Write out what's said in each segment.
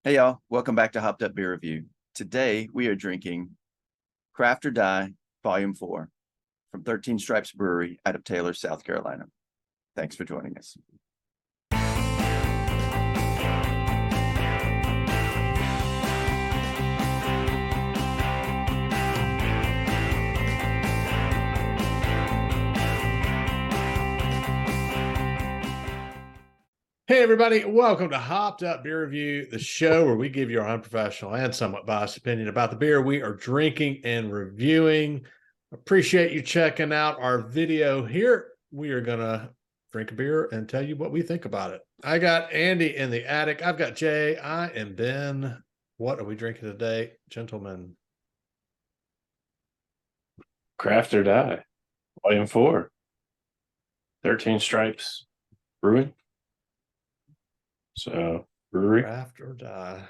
Hey y'all, welcome back to Hopped Up Beer Review. Today we are drinking Craft or Die Volume 4 from 13 Stripes Brewery out of Taylor, South Carolina. Thanks for joining us. Hey everybody, welcome to Hopped Up Beer Review, the show where we give you our unprofessional and somewhat biased opinion about the beer we are drinking and reviewing. Appreciate you checking out our video here. We are going to drink a beer and tell you what we think about it. I got Andy in the attic. I've got Jay. I am Ben. What are we drinking today, gentlemen? Craft or Die, Volume 4, 13 Stripes Brewing. So, Brewery. Craft or Die.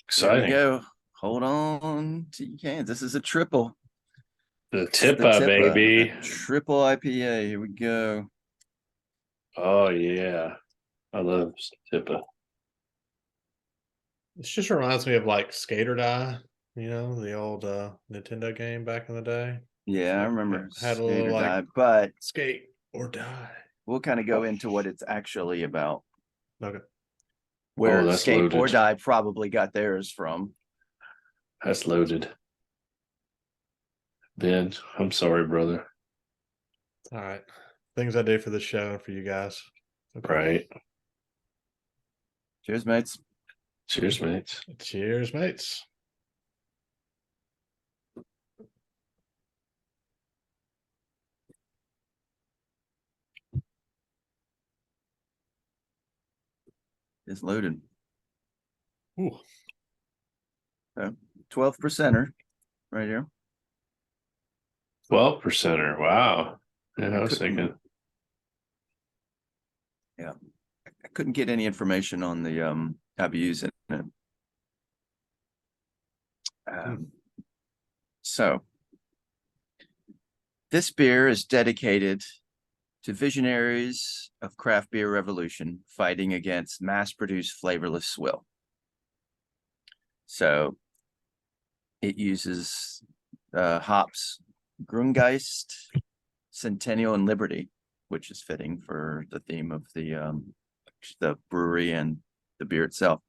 Exciting. There we go. Hold on to your cans. This is a triple. The Tippa, baby. Triple IPA. Here we go. Oh, yeah. I love Tippa. This just reminds me of like Skate or Die, the old Nintendo game back in the day. Yeah, I remember. Had a little like Die, but Skate or Die. We'll kind of go into what it's actually about. Okay. Where Skate loaded. Or Die probably got theirs from. That's loaded. Ben, I'm sorry, brother. All right. Things I do for the show and for you guys. Okay. Right. Cheers, mates. Cheers, mates. Cheers, mates. It's loaded. Ooh. 12%er right here. 12%er. Wow. Yeah, I was thinking. Yeah. I couldn't get any information on the IBUs in it. So this beer is dedicated to visionaries of craft beer revolution fighting against mass-produced flavorless swill. So it uses hops Grüngeist, Centennial, and Liberty, which is fitting for the theme of the brewery and the beer itself.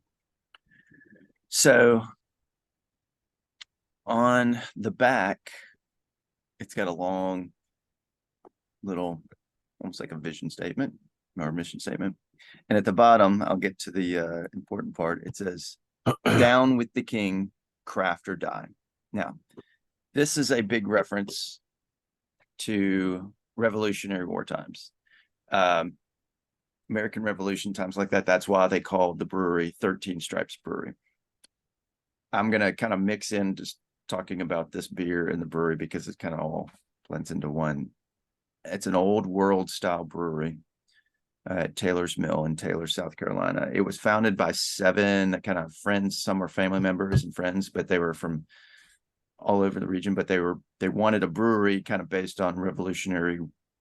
So on the back, it's got a long little, almost like a vision statement or mission statement. And at the bottom, I'll get to the important part. It says, "Down with the king, craft or die." Now, this is a big reference to Revolutionary War times. American Revolution times like that. That's why they called the brewery 13 Stripes Brewery. I'm going to kind of mix in just talking about this beer and the brewery because it kind of all blends into one. It's an old world style brewery at Taylor's Mill in Taylor, South Carolina. It was founded by 7 kind of friends. Some were family members and friends, but they were from all over the region. But they wanted a brewery kind of based on Revolutionary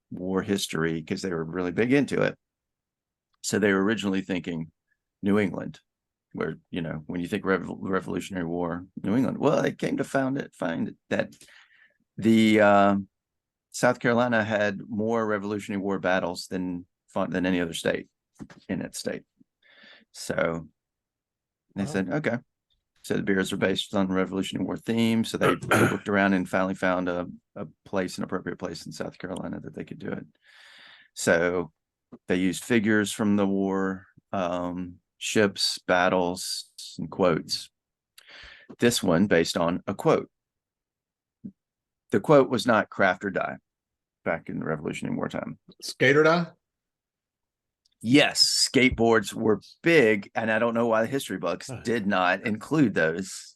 War history because they were really big into it. So they were originally thinking New England, where, when you think Revolutionary War, New England. Well, they came to find that the South Carolina had more Revolutionary War battles than any other state in its state. So they said, okay. So the beers are based on Revolutionary War theme. So they looked around and finally found an appropriate place in South Carolina that they could do it. So they used figures from the war, ships, battles, and quotes. This one based on a quote. The quote was not "craft or die" back in the Revolutionary War time. Skate or die? Yes, skateboards were big, and I don't know why the history books did not include those.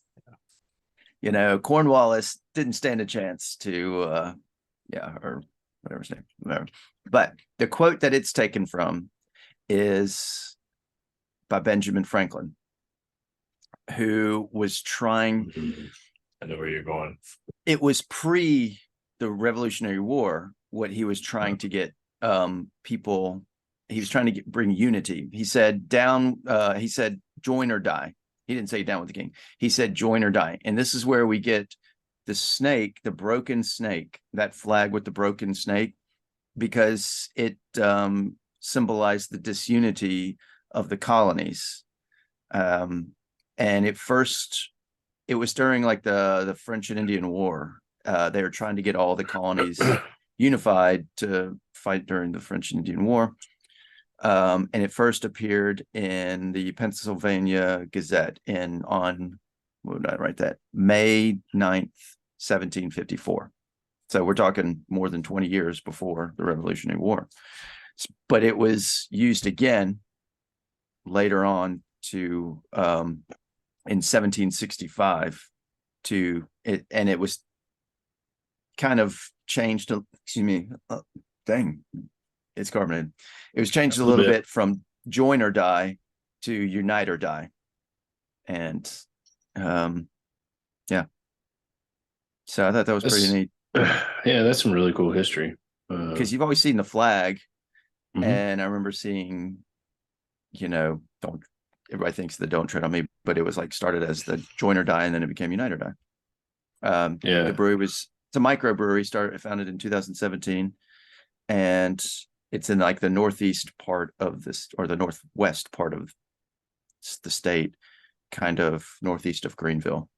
Cornwallis didn't stand a chance to, or whatever his name. Whatever. But the quote that it's taken from is by Benjamin Franklin, who was trying. I know where you're going. It was pre the Revolutionary War. What he was trying to get people. He was trying to bring unity. He said, join or die. He didn't say down with the king. He said join or die. And this is where we get the snake, the broken snake, that flag with the broken snake, because it symbolized the disunity of the colonies. And it was during like the French and Indian War. They were trying to get all the colonies unified to fight during the French and Indian War. And it first appeared in the Pennsylvania Gazette on, what would I write that? May 9th, 1754. So we're talking more than 20 years before the Revolutionary War. But it was used again later on to in 1765 and it was kind of changed to, excuse me, dang, it's carbonated. It was changed a little bit from join or die to unite or die. And yeah. So I thought that was pretty neat. Yeah, that's some really cool history. Because you've always seen the flag, and I remember seeing, don't, everybody thinks the don't tread on me, but it was like started as the join or die, and then it became unite or die. The brewery it's a microbrewery, founded in 2017, and it's in like the northeast part of this, or the northwest part of the state, kind of northeast of Greenville.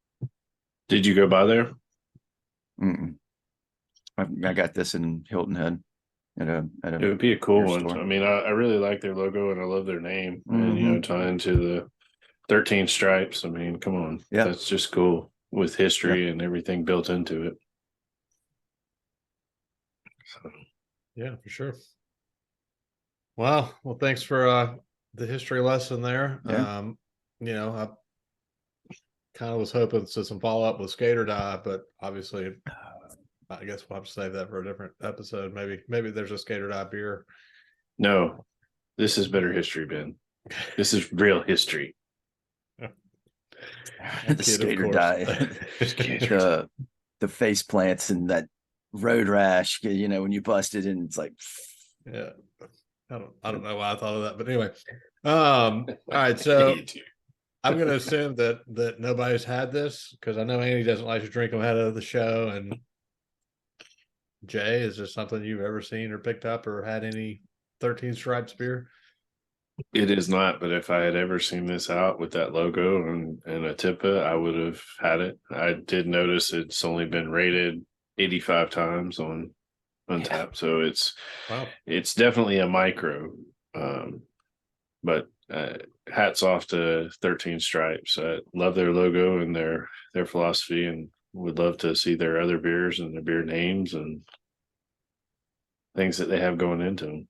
Did you go by there? I got this in Hilton Head. It would be a cool one. store. I mean, I really like their logo and I love their name, and tying to the 13 stripes. I mean, come on, that's just cool with history and everything built into it. So. Yeah, for sure. Well, thanks for the history lesson there. I kind of was hoping to some follow up with skate or die, but obviously I guess we'll have to save that for a different episode. Maybe there's a skate or die beer. No, this is better history, Ben. This is real history. The skate or die. The face plants and that road rash, when you busted and it's like, yeah, I don't know why I thought of that, but anyway. All right, so I'm going to assume that nobody's had this, because I know Andy doesn't like to drink them ahead of the show. And Jay, is this something you've ever seen or picked up or had any 13 Stripes beer? It is not, but if I had ever seen this out with that logo and a TIPA, I would have had it. I did notice it's only been rated 85 times on Untappd, so it's definitely a micro. But hats off to 13 Stripes. I love their logo and their philosophy, and would love to see their other beers and their beer names and things that they have going into them.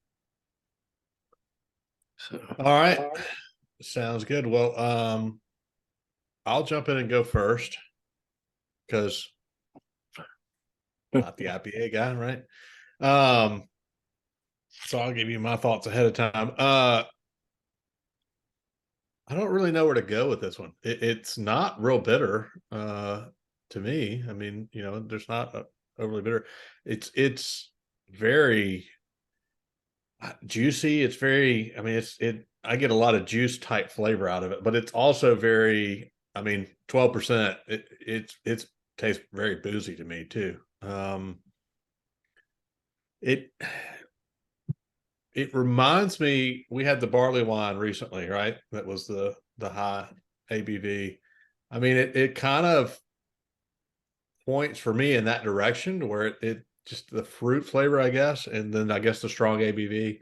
So, all right, sounds good. Well, I'll jump in and go first, because not the IPA guy, right? So I'll give you my thoughts ahead of time. I don't really know where to go with this one. It's not real bitter to me. I mean, there's not overly bitter. It's very juicy. It's very, I mean, I get a lot of juice type flavor out of it, but it's also very, 12%. It tastes very boozy to me too. It reminds me, we had the barley wine recently, right? That was the high ABV. I mean, it kind of points for me in that direction, to where it just the fruit flavor, I guess, and then I guess the strong ABV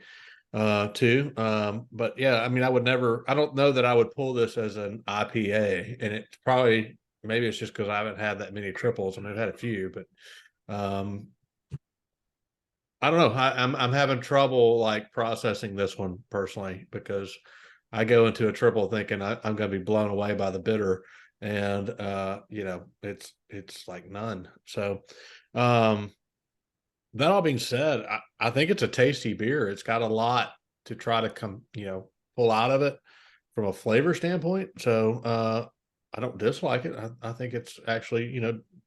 too. But yeah, I don't know that I would pull this as an IPA, and it's probably, maybe it's just because I haven't had that many triples. I've had a few, but I don't know. I'm having trouble like processing this one personally, because I go into a triple thinking I'm going to be blown away by the bitter, and it's like none. So that all being said, I think it's a tasty beer. It's got a lot to try to pull out of it from a flavor standpoint. So I don't dislike it. I think it's actually,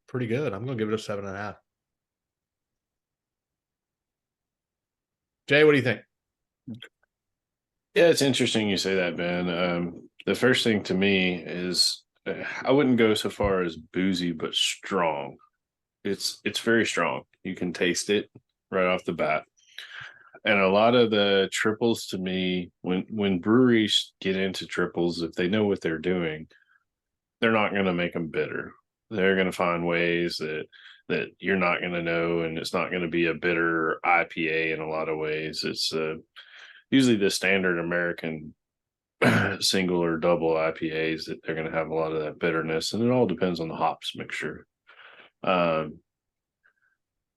pretty good. I'm going to give it a 7.5. Jay, what do you think? yeah, it's interesting you say that, Ben. the first thing to me is I wouldn't go so far as boozy, but strong. It's very strong. You can taste it right off the bat. And a lot of the triples to me, when breweries get into triples, if they know what they're doing, they're not going to make them bitter. They're going to find ways that you're not going to know, and it's not going to be a bitter IPA in a lot of ways. It's usually the standard American single or double IPAs that they're going to have a lot of that bitterness, and it all depends on the hops mixture.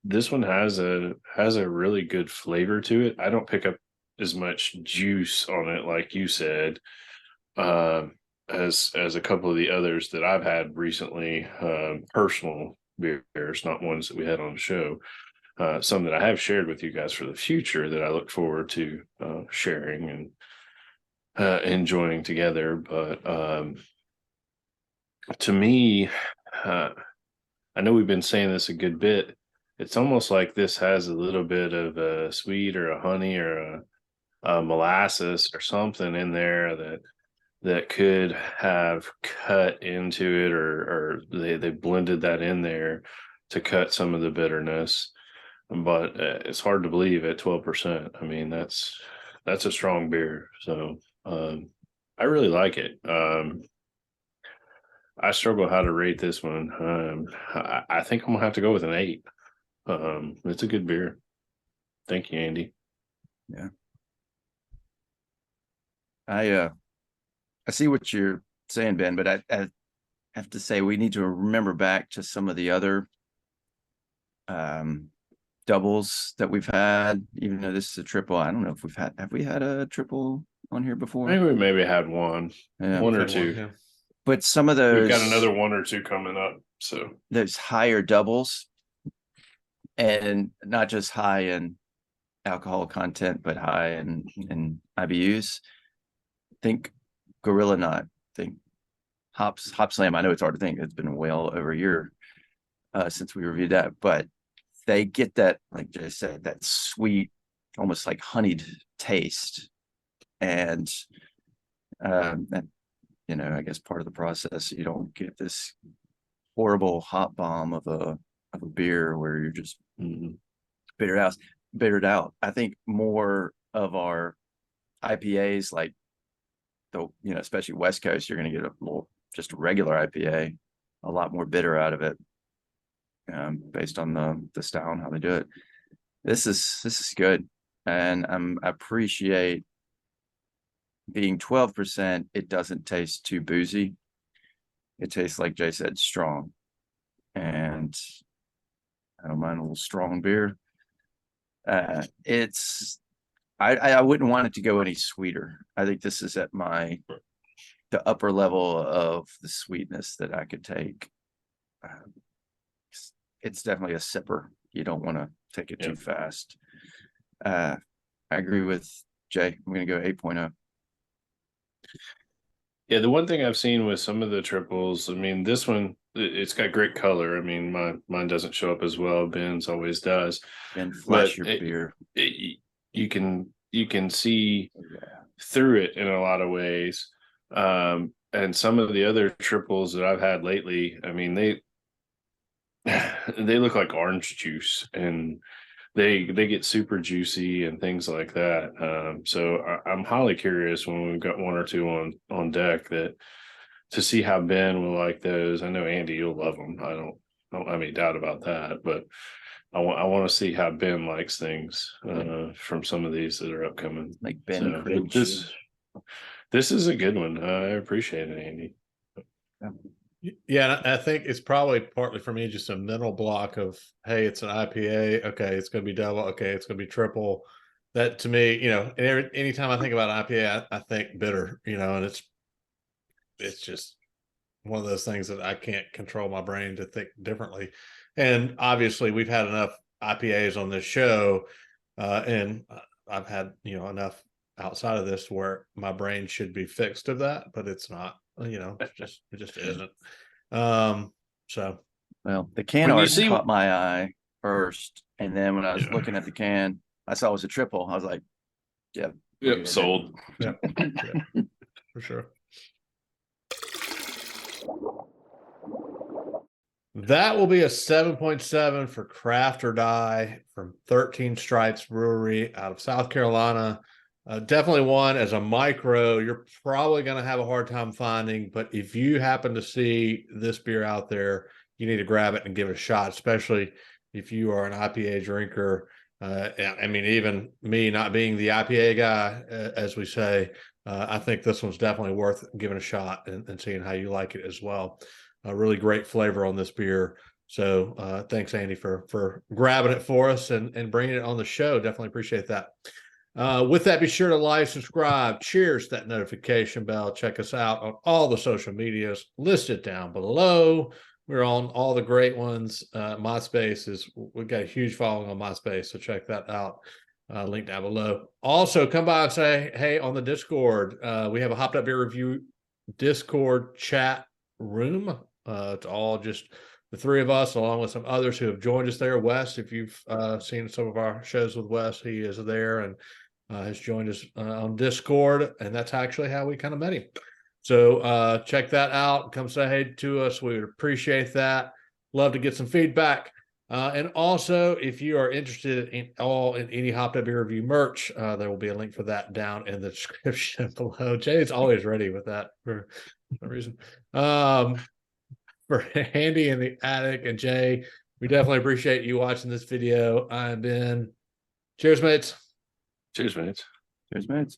This one has a really good flavor to it. I don't pick up as much juice on it, like you said, as a couple of the others that I've had recently. Personal beers, not ones that we had on the show. Some that I have shared with you guys for the future that I look forward to sharing and enjoying together. But to me, I know we've been saying this a good bit. It's almost like this has a little bit of a sweet or a honey or a molasses or something in there that could have cut into it, or they blended that in there to cut some of the bitterness. But it's hard to believe at 12%. I mean, that's a strong beer. So I really like it. I struggle how to rate this one. I think I'm gonna have to go with an 8. It's a good beer. Thank you, Andy. Yeah. I see what you're saying, Ben, but I have to say we need to remember back to some of the other doubles that we've had, even though this is a triple. I don't know if have we had a triple on here before? I think we maybe had one or two. Yeah. But some of those, we've got another 1 or 2 coming up. So those higher doubles, and not just high in alcohol content, but high in IBUs. Think Gorilla Knot. Think Hop Slam. I know it's hard to think. It's been well over a year since we reviewed that, but they get that, like Jay said, that sweet, almost like honeyed taste, and that, you know, I guess part of the process, you don't get this horrible hot bomb of a beer where you're just bittered out. I think more of our IPAs, like especially West Coast, you're going to get just a regular IPA, a lot more bitter out of it, based on the style and how they do it. This is good, and I appreciate being 12%. It doesn't taste too boozy. It tastes, like Jay said, strong, and I don't mind a little strong beer. I wouldn't want it to go any sweeter. I think this is at the upper level of the sweetness that I could take. It's definitely a sipper. You don't want to take it too fast. I agree with Jay. I'm going to go 8.0. Yeah, the one thing I've seen with some of the triples, I mean, this one, it's got great color. I mean, mine doesn't show up as well. Ben's always does. Ben, flash your beer. You can see through it in a lot of ways. And some of the other triples that I've had lately, I mean, they look like orange juice, and they get super juicy and things like that. So I'm highly curious when we've got 1 or 2 on deck to see how Ben will like those. I know Andy, you'll love them. I don't have any doubt about that, but I want to see how Ben likes things from some of these that are upcoming. Like Ben, this is a good one. I appreciate it, Andy. Yeah, I think it's probably partly for me just a mental block of, hey, it's an IPA. Okay, it's going to be double. Okay, it's going to be triple. That to me, anytime I think about IPA, I think bitter, and it's just one of those things that I can't control my brain to think differently. And obviously, we've had enough IPAs on this show, and I've had enough outside of this where my brain should be fixed of that, but it's not. It just isn't. So, well, the can art caught my eye first, and then when I was looking at the can, I saw it was a triple. I was like, "Yep, sold." Yeah, for sure. That will be a 7.7 for Craft or Die from 13 Stripes Brewery out of South Carolina. Definitely one as a micro, you're probably going to have a hard time finding, but if you happen to see this beer out there, you need to grab it and give it a shot, especially if you are an IPA drinker. I mean, even me not being the IPA guy, as we say, I think this one's definitely worth giving a shot and seeing how you like it as well. A really great flavor on this beer. So thanks, Andy, for grabbing it for us and bringing it on the show. Definitely appreciate that. With that, be sure to like, subscribe, cheers that notification bell. Check us out on all the social medias listed down below. We're on all the great ones. We've got a huge following on MySpace, so check that out. Link down below. Also, come by and say hey on the Discord. We have a Hopped Up Beer Review Discord chat room. It's all just the three of us, along with some others who have joined us there. Wes, if you've seen some of our shows with Wes, he is there and has joined us on Discord, and that's actually how we kind of met him. So check that out. Come say hey to us. We would appreciate that. Love to get some feedback. And also, if you are interested in any Hopped Up Beer Review merch, there will be a link for that down in the description below. Jay's always ready with that for some reason. For Andy in the attic and Jay, we definitely appreciate you watching this video. I'm Ben. Cheers, mates. Cheers, mates. Cheers, mates.